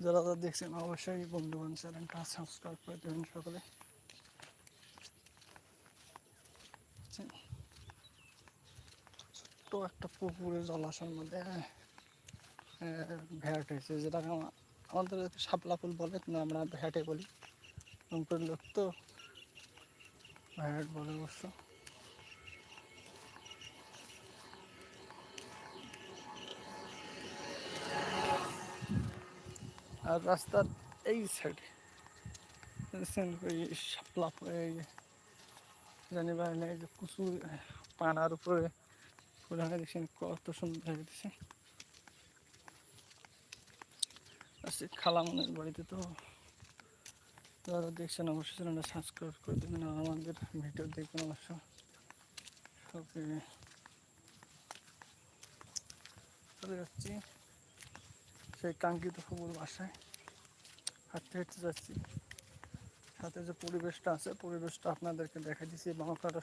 যারা যারা দেখছেন অবশ্যই বন্ধুবান চ্যানেলটা সাবস্ক্রাইব করে দেবেন সকলে। তো একটা পুকুরে জলাশয়ের মধ্যে ভ্যাট হয়েছে, যেটাকে আমাদের শাপলা ফুল বলে, কিন্তু আমরা ভ্যাটে বলি। রংপুর লোক তো ভ্যাট বলে অবশ্য। আর রাস্তার এই সাইডে ওই শাপলা জানি পারে না, এই যে কুচু পানার উপরে ফুলানো দেখছেন কত সুন্দর লাগতেছে। আজকে খালামনের বাড়িতে। তো যারা দেখছেন অবশ্যই চ্যানেলটা সাবস্ক্রাইব করে দেবেন, আর আমাদের ভিডিও দেখবেন অবশ্য। চলে যাচ্ছি সেই কাঙ্ক্ষিত ফুপুর বাসায়, হাঁটতে হাঁটতে যাচ্ছি। সাথে যে পরিবেশটা আছে, পরিবেশটা আপনাদেরকে দেখা দিচ্ছি। বাংলাটা